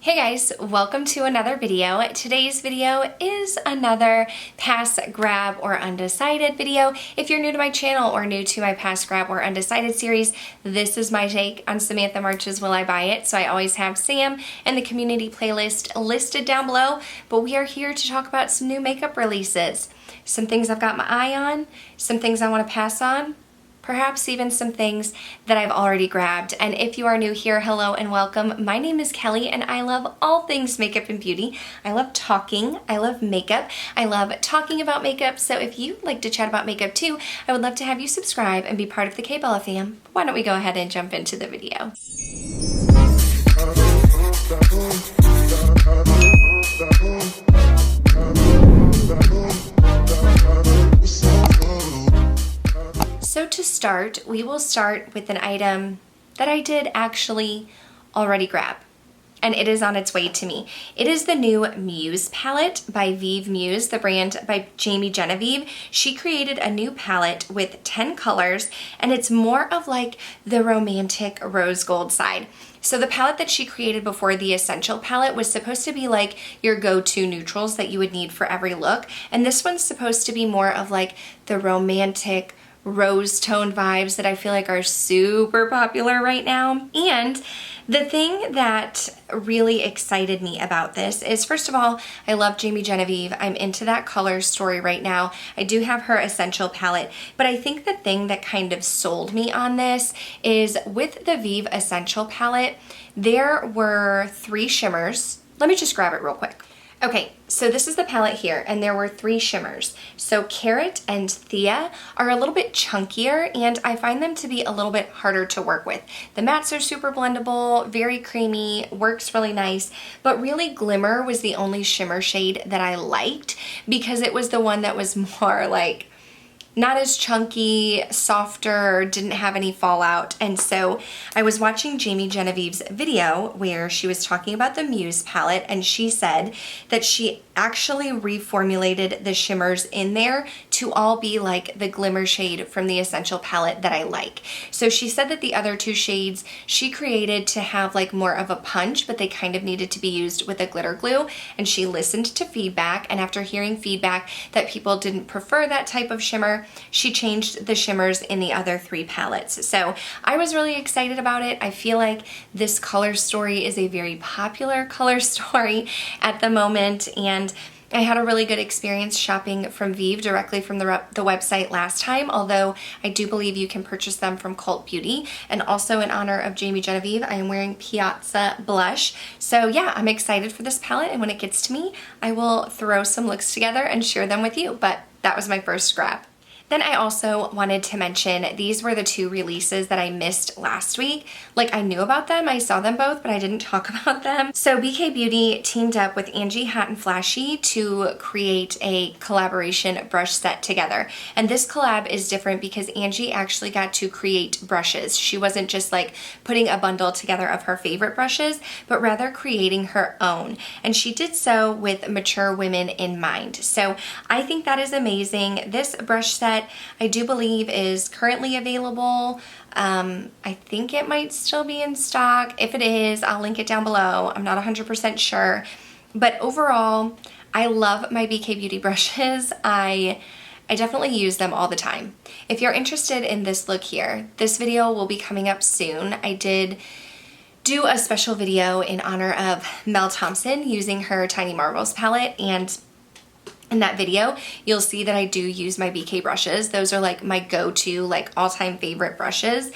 Hey guys, welcome to another video. Today's video is another pass, grab, or undecided video. If you're new to my channel or new to my pass, grab, or undecided series, this is my take on Samantha March's Will I Buy It. So I always have Sam and the community playlist listed down below, but we are here to talk about some new makeup releases. Some things I've got my eye on, some things I want to pass on, perhaps even some things that I've already grabbed. And if you are new here, hello and welcome. My name is Kelly and I love all things makeup and beauty. I love talking, I love makeup, I love talking about makeup. So if you like to chat about makeup too, I would love to have you subscribe and be part of the K-Bella fam. Why don't we go ahead and jump into the video. So to start, we will start with an item that I did actually already grab, and it is on its way to me. It is the new Muse palette by Vive Muse, the brand by Jamie Genevieve. She created a new palette with 10 colors, and it's more of like the romantic rose gold side. So the palette that she created before, the Essential palette, was supposed to be like your go-to neutrals that you would need for every look, and this one's supposed to be more of like the romantic rose tone vibes that I feel like are super popular right now. And the thing that really excited me about this is, first of all, I love Jamie Genevieve. I'm into that color story right now. I do have her Essential palette, but I think the thing that kind of sold me on this is with the Vive Essential palette, there were 3 shimmers. Let me just grab it real quick. Okay, so this is the palette here, and there were 3 shimmers. So Carrot and Thea are a little bit chunkier, and I find them to be a little bit harder to work with. The mattes are super blendable, very creamy, works really nice, but really Glimmer was the only shimmer shade that I liked because it was the one that was more like not as chunky, softer, didn't have any fallout. And so I was watching Jamie Genevieve's video where she was talking about the Muse palette, and she said that she actually reformulated the shimmers in there to all be like the Glimmer shade from the Essential palette that I like. So she said that the other 2 shades she created to have like more of a punch, but they kind of needed to be used with a glitter glue. And she listened to feedback, and after hearing feedback that people didn't prefer that type of shimmer, she changed the shimmers in the other 3 palettes. So I was really excited about it. I feel like this color story is a very popular color story at the moment, and I had a really good experience shopping from Vive directly from the website last time, although I do believe you can purchase them from Cult Beauty. And also in honor of Jamie Genevieve, I am wearing Piazza blush. So yeah, I'm excited for this palette, and when it gets to me, I will throw some looks together and share them with you. But that was my first grab. Then I also wanted to mention these were the 2 releases that I missed last week. Like, I knew about them, I saw them both, but I didn't talk about them. So BK Beauty teamed up with Angie Hot and Flashy to create a collaboration brush set together. And this collab is different because Angie actually got to create brushes. She wasn't just like putting a bundle together of her favorite brushes, but rather creating her own. And she did so with mature women in mind. So I think that is amazing. This brush set, I do believe, is currently available. I think it might still be in stock. If it is, I'll link it down below. I'm not 100% sure. But overall, I love my BK Beauty brushes. I definitely use them all the time. If you're interested in this look here, this video will be coming up soon. I did do a special video in honor of Mel Thompson using her Tiny Marvels palette, and in that video, you'll see that I do use my BK brushes. Those are like my go-to, like all-time favorite brushes.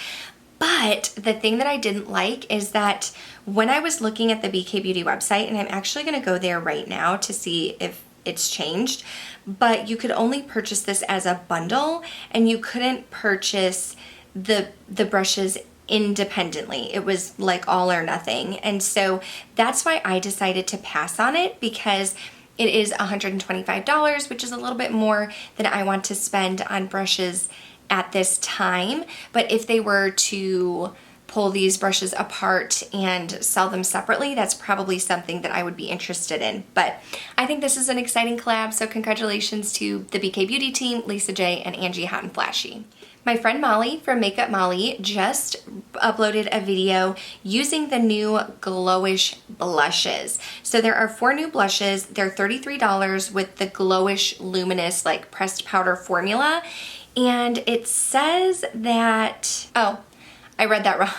But the thing that I didn't like is that when I was looking at the BK Beauty website, and I'm actually gonna go there right now to see if it's changed, but you could only purchase this as a bundle, and you couldn't purchase the brushes independently. It was like all or nothing. And so that's why I decided to pass on it, because it is $125, which is a little bit more than I want to spend on brushes at this time. But if they were to pull these brushes apart and sell them separately, that's probably something that I would be interested in. But I think this is an exciting collab, so congratulations to the BK Beauty team, Lisa J and Angie Hot and Flashy. My friend Molly from Makeup Molly just uploaded a video using the new Glowish blushes. So there are 4 new blushes. They're $33 with the Glowish Luminous like pressed powder formula. And it says that, oh, I read that wrong.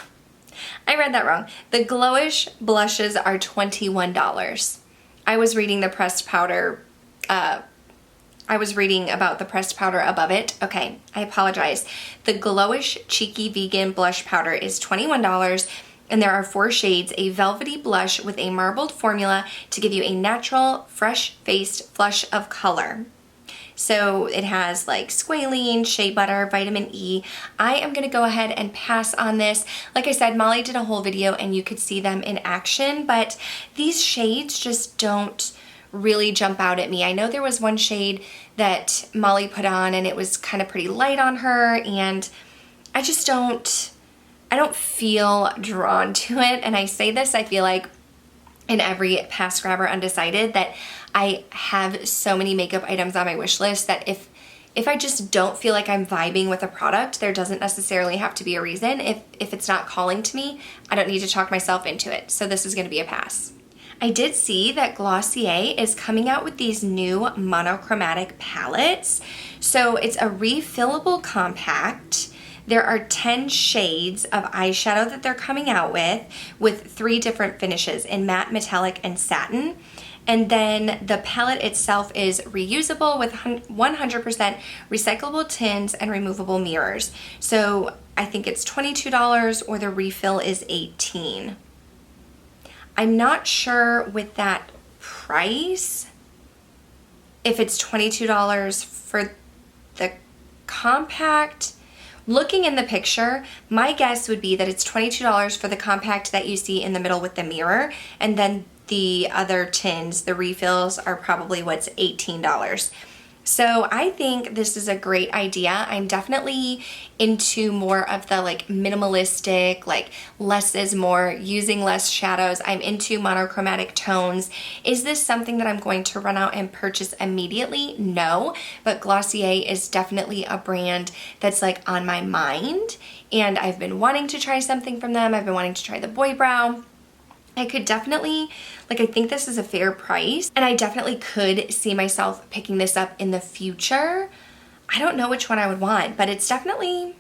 I read that wrong. The Glowish blushes are $21. I was reading the pressed powder, I was reading about the pressed powder above it. Okay, I apologize. The Glowish Cheeky Vegan Blush Powder is $21, and there are 4 shades, a velvety blush with a marbled formula to give you a natural, fresh-faced flush of color. So it has like squalene, shea butter, vitamin E. I am gonna go ahead and pass on this. Like I said, Molly did a whole video and you could see them in action, but these shades just don't really jump out at me. I know there was one shade that Molly put on and it was kind of pretty light on her, and I just I don't feel drawn to it. And I say this, I feel like in every past grabber Undecided, that I have so many makeup items on my wish list that if I just don't feel like I'm vibing with a product, there doesn't necessarily have to be a reason. If it's not calling to me, I don't need to talk myself into it. So this is gonna be a pass. I did see that Glossier is coming out with these new monochromatic palettes. So it's a refillable compact. There are 10 shades of eyeshadow that they're coming out with 3 different finishes in matte, metallic, and satin. And then the palette itself is reusable with 100% recyclable tins and removable mirrors. So I think it's $22 or the refill is $18. I'm not sure with that price if it's $22 for the compact. Looking in the picture, my guess would be that it's $22 for the compact that you see in the middle with the mirror, and then the other tins, the refills, are probably what's $18. So I think this is a great idea. I'm definitely into more of the like minimalistic, like less is more, using less shadows. I'm into monochromatic tones. Is this something that I'm going to run out and purchase immediately? No, but Glossier is definitely a brand that's like on my mind, and I've been wanting to try something from them. I've been wanting to try the Boy Brow. I could definitely, like, I think this is a fair price, and I definitely could see myself picking this up in the future. I don't know which one I would want, but it's definitely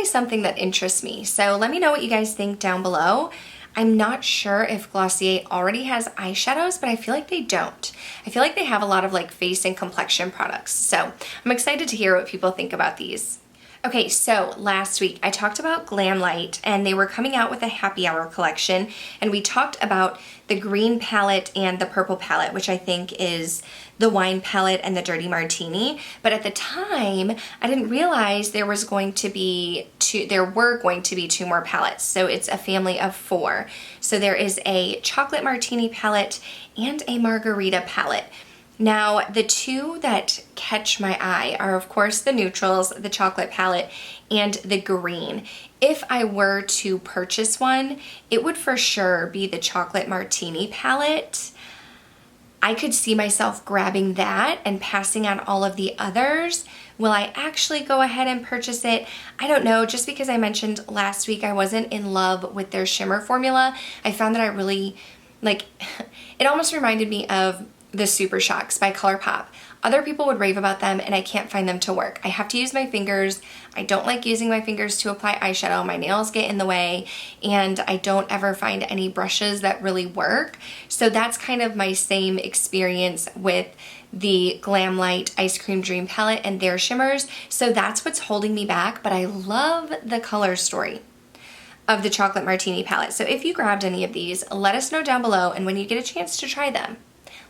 something that interests me. So let me know what you guys think down below. I'm not sure if Glossier already has eyeshadows, but I feel like they don't. I feel like they have a lot of like face and complexion products. So I'm excited to hear what people think about these. Okay, so last week I talked about Glam Light, and they were coming out with a happy hour collection, and we talked about the green palette and the purple palette, which I think is the wine palette and the dirty martini. But at the time, I didn't realize there were going to be 2 more palettes. So it's a family of 4. So there is a chocolate martini palette and a margarita palette. Now, the 2 that catch my eye are, of course, the neutrals, the chocolate palette, and the green. If I were to purchase one, it would for sure be the chocolate martini palette. I could see myself grabbing that and passing on all of the others. Will I actually go ahead and purchase it? I don't know. Just because I mentioned last week I wasn't in love with their shimmer formula, I found that I really, like, it almost reminded me of the Super Shocks by Colourpop. Other people would rave about them, and I can't find them to work. I have to use my fingers. I don't like using my fingers to apply eyeshadow. My nails get in the way, and I don't ever find any brushes that really work. So that's kind of my same experience with the Glam Light Ice Cream Dream Palette and their shimmers. So that's what's holding me back, but I love the color story of the Chocolate Martini palette. So if you grabbed any of these, let us know down below, and when you get a chance to try them,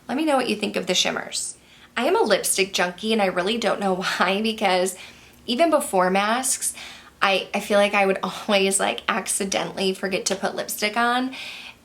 let me know what you think of the shimmers. I am a lipstick junkie, and I really don't know why, because even before masks, I feel like I would always like accidentally forget to put lipstick on.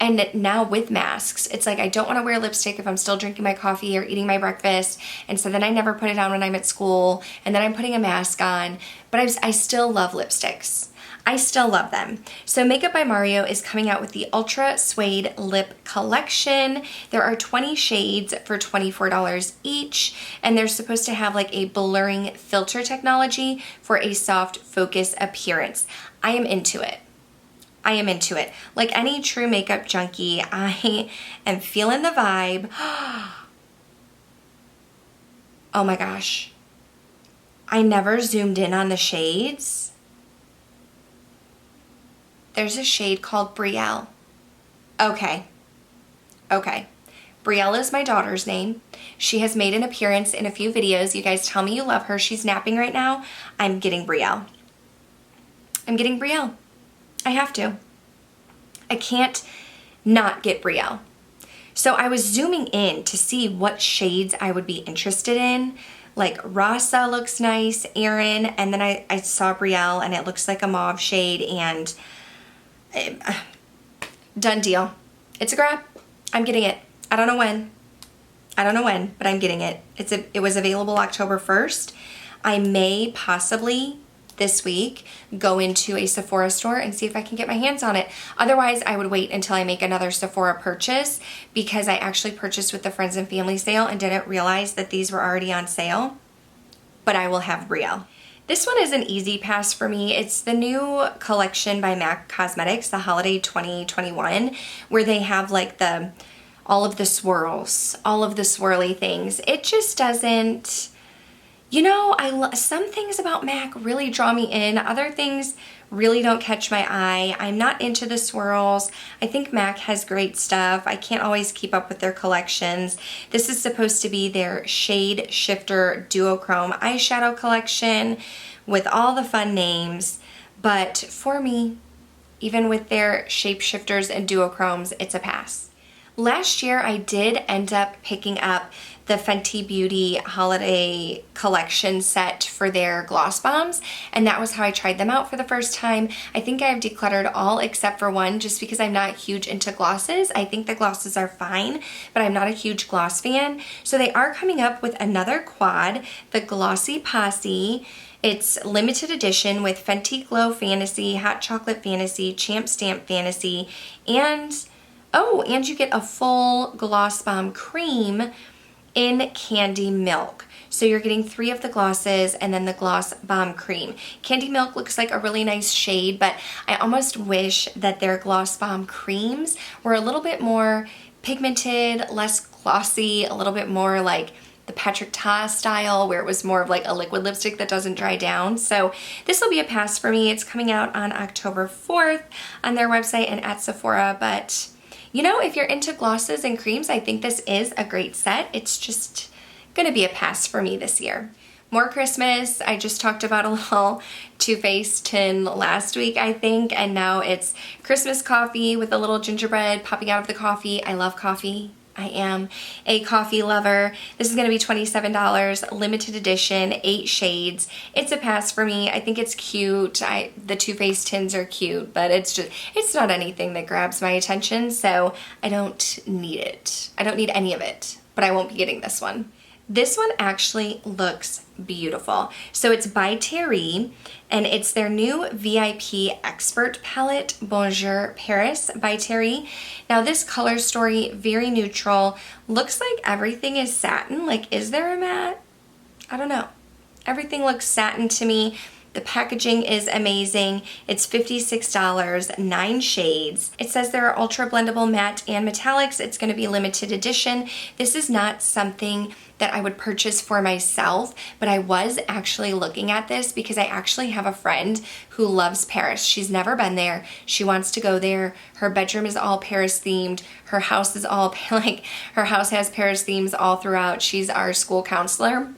And now with masks, it's like I don't want to wear lipstick if I'm still drinking my coffee or eating my breakfast. And so then I never put it on when I'm at school, and then I'm putting a mask on. But I still love lipsticks. I still love them. So Makeup by Mario is coming out with the Ultra Suede Lip Collection. There are 20 shades for $24 each, and they're supposed to have like a blurring filter technology for a soft focus appearance. I am into it. I am into it. Like any true makeup junkie, I am feeling the vibe. Oh my gosh. I never zoomed in on the shades. There's a shade called Brielle. Okay. Brielle is my daughter's name. She has made an appearance in a few videos. You guys tell me you love her. She's napping right now. I'm getting Brielle. I have to. I can't not get Brielle. So I was zooming in to see what shades I would be interested in. Like Rasa looks nice, Erin, and then I saw Brielle and it looks like a mauve shade, and done deal. It's a grab. I'm getting it. I don't know when, but I'm getting it. It was available October 1st. I may possibly this week go into a Sephora store and see if I can get my hands on it. Otherwise, I would wait until I make another Sephora purchase, because I actually purchased with the friends and family sale and didn't realize that these were already on sale. But I will have Brielle. This one is an easy pass for me. It's the new collection by MAC Cosmetics, the Holiday 2021, where they have like all of the swirls, all of the swirly things. It just doesn't, you know, some things about MAC really draw me in. Other things really don't catch my eye. I'm not into the swirls. I think MAC has great stuff. I can't always keep up with their collections. This is supposed to be their Shade Shifter Duochrome eyeshadow collection with all the fun names. But for me, even with their shapeshifters and duochromes, it's a pass. Last year, I did end up picking up the Fenty Beauty holiday collection set for their gloss bombs, and that was how I tried them out for the first time. I think I've decluttered all except for one, just because I'm not huge into glosses. I think the glosses are fine, but I'm not a huge gloss fan. So they are coming up with another quad, the Glossy Posse. It's limited edition with Fenty Glow Fantasy, Hot Chocolate Fantasy, Champ Stamp Fantasy, and you get a full gloss bomb cream in Candy Milk. So you're getting 3 of the glosses and then the gloss bomb cream. Candy Milk looks like a really nice shade, but I almost wish that their gloss bomb creams were a little bit more pigmented, less glossy, a little bit more like the Patrick Ta style, where it was more of like a liquid lipstick that doesn't dry down. So this will be a pass for me. It's coming out on October 4th on their website and at Sephora, but you know, if you're into glosses and creams, I think this is a great set. It's just gonna be a pass for me this year. More Christmas. I just talked about a little Too Faced tin last week, I think, and now it's Christmas coffee with a little gingerbread popping out of the coffee. I love coffee. I am a coffee lover. This is going to be $27, limited edition, 8 shades. It's a pass for me. I think it's cute. The Too Faced tins are cute, but it's not anything that grabs my attention, so I don't need it. I don't need any of it, but I won't be getting this one. This one actually looks beautiful. So it's Byterry, and it's their new VIP Expert Palette, Bonjour Paris Byterry. Now this color story, very neutral. Looks like everything is satin. Like, is there a matte? I don't know. Everything looks satin to me. The packaging is amazing. It's $56, 9 shades. It says there are ultra blendable matte and metallics. It's going to be limited edition. This is not something that I would purchase for myself, but I was actually looking at this because I actually have a friend who loves Paris. She's never been there. She wants to go there. Her bedroom is all Paris themed. Her house is all like, her house has Paris themes all throughout. She's our school counselor.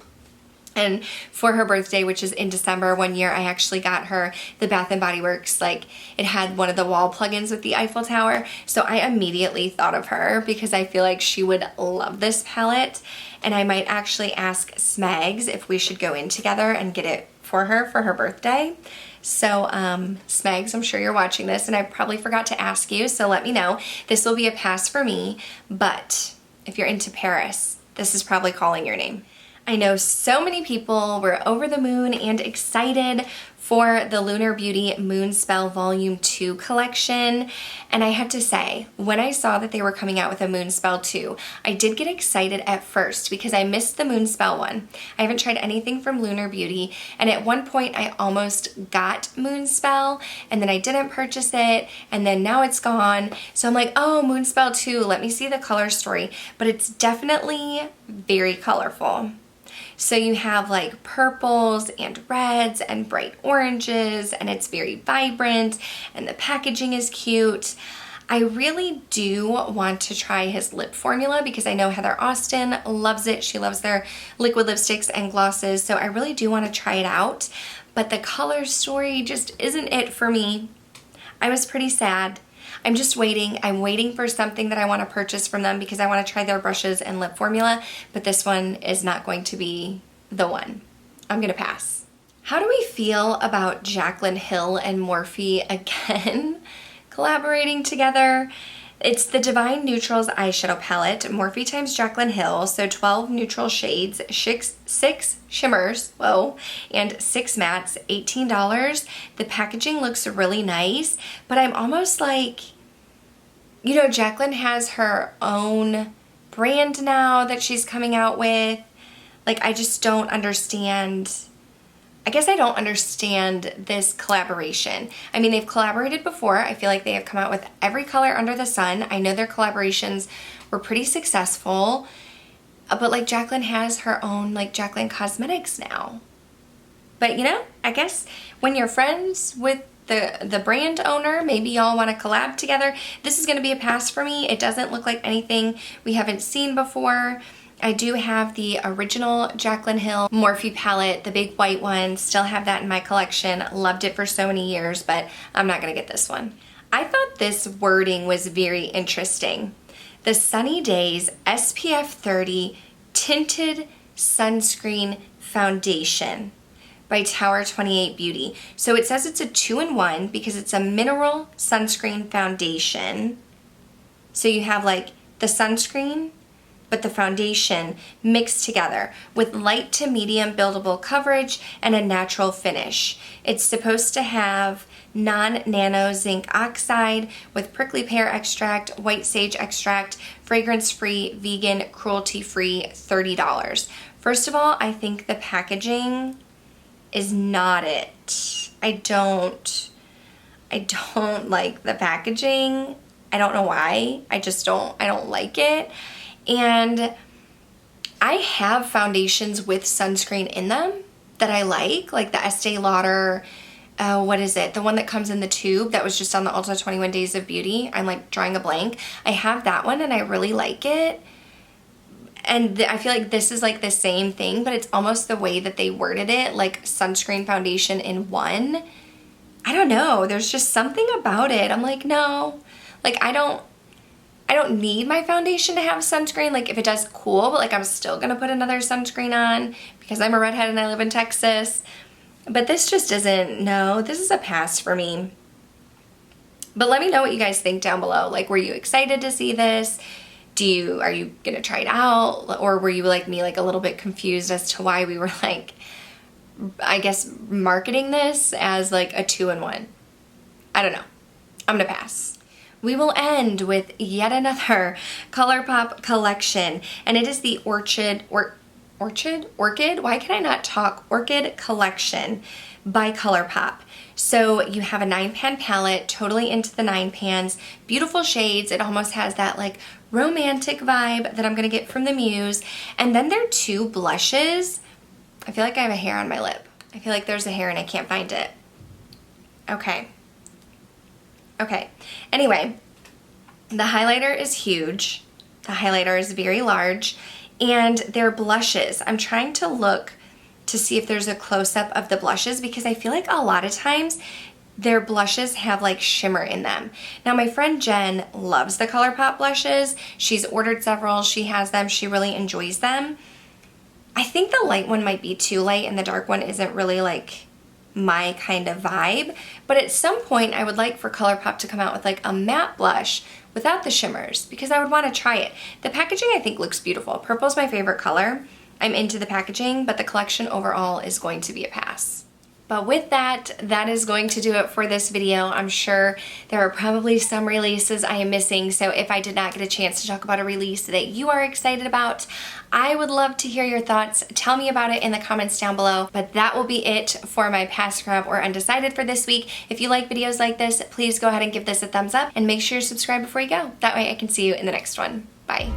And for her birthday, which is in December, one year I actually got her the Bath & Body Works, like it had one of the wall plugins with the Eiffel Tower. So I immediately thought of her because I feel like she would love this palette. And I might actually ask Smags if we should go in together and get it for her birthday. So Smags, I'm sure you're watching this and I probably forgot to ask you, so let me know. This will be a pass for me, but if you're into Paris, this is probably calling your name. I know so many people were over the moon and excited for the Lunar Beauty Moonspell Volume 2 collection. And I have to say, when I saw that they were coming out with a Moonspell 2, I did get excited at first because I missed the Moonspell one. I haven't tried anything from Lunar Beauty, and at one point I almost got Moonspell, and then I didn't purchase it, and then now it's gone. So I'm like, oh, Moonspell 2, let me see the color story. But it's definitely very colorful. So you have like purples and reds and bright oranges, and it's very vibrant, and the packaging is cute. I really do want to try his lip formula because I know Heather Austin loves it. She loves their liquid lipsticks and glosses, so I really do want to try it out. But the color story just isn't it for me. I was pretty sad. I'm just waiting. I'm waiting for something that I want to purchase from them because I want to try their brushes and lip formula, but this one is not going to be the one. I'm going to pass. How do we feel about Jaclyn and Morphe again collaborating together? It's the Divine Neutrals eyeshadow palette, Morphe times Jaclyn Hill, so 12 neutral shades, 6 shimmers, whoa, and 6 mattes, $18. The packaging looks really nice, but I'm almost like, you know, Jaclyn has her own brand now that she's coming out with. Like, I just don't understand. I guess I don't understand this collaboration. I mean, they've collaborated before. I feel like they have come out with every color under the sun. I know their collaborations were pretty successful, but like Jaclyn has her own like Jaclyn Cosmetics now. But you know, I guess when you're friends with the brand owner, maybe y'all want to collab together. This is going to be a pass for me. It doesn't look like anything we haven't seen before. I do have the original Jaclyn Hill Morphe palette, the big white one. Still have that in my collection. Loved it for so many years, but I'm not going to get this one. I thought this wording was very interesting. The Sunny Days SPF 30 Tinted Sunscreen Foundation by Tower 28 Beauty. So it says it's a 2-in-1 because it's a mineral sunscreen foundation. So you have like the sunscreen, but the foundation mixed together with light to medium buildable coverage and a natural finish. It's supposed to have non-nano zinc oxide with prickly pear extract, white sage extract, fragrance-free, vegan, cruelty-free, $30. First of all, I think the packaging is not it. I don't like the packaging. I don't know why. I don't like it. And I have foundations with sunscreen in them that I like the Estee Lauder, what is it? The one that comes in the tube that was just on the Ulta 21 Days of Beauty. I'm like drawing a blank. I have that one and I really like it. And I feel like this is like the same thing, but it's almost the way that they worded it, like sunscreen foundation in one. I don't know. There's just something about it. I'm like, no, like I don't need my foundation to have sunscreen. Like if it does, cool, but like I'm still gonna put another sunscreen on because I'm a redhead and I live in Texas. But this just isn't, no, this is a pass for me. But let me know what you guys think down below. Like, were you excited to see this? Are you gonna try it out? Or were you like me, like a little bit confused as to why we were like, I guess, marketing this as like a 2-in-1? I don't know. I'm gonna pass. We will end with yet another Colourpop collection, and it is the Orchid? Why can I not talk? Orchid collection by Colourpop. So you have a 9-pan palette, totally into the 9 pans, beautiful shades. It almost has that like romantic vibe that I'm gonna get from the Muse. And then there are 2 blushes. I feel like I have a hair on my lip. I feel like there's a hair and I can't find it. Okay. Anyway, the highlighter is huge. The highlighter is very large. And they're blushes. I'm trying to look to see if there's a close-up of the blushes because I feel like a lot of times their blushes have like shimmer in them. Now my friend Jen loves the Colourpop blushes. She's ordered several. She has them. She really enjoys them. I think the light one might be too light and the dark one isn't really like my kind of vibe. But at some point I would like for Colourpop to come out with like a matte blush without the shimmers because I would want to try it. The packaging I think looks beautiful. Purple is my favorite color. I'm into the packaging, but the collection overall is going to be a pass. But with that, that is going to do it for this video. I'm sure there are probably some releases I am missing, so if I did not get a chance to talk about a release that you are excited about, I would love to hear your thoughts. Tell me about it in the comments down below. But that will be it for my Pass, Grab, or Undecided for this week. If you like videos like this, please go ahead and give this a thumbs up and make sure to subscribe before you go. That way I can see you in the next one. Bye.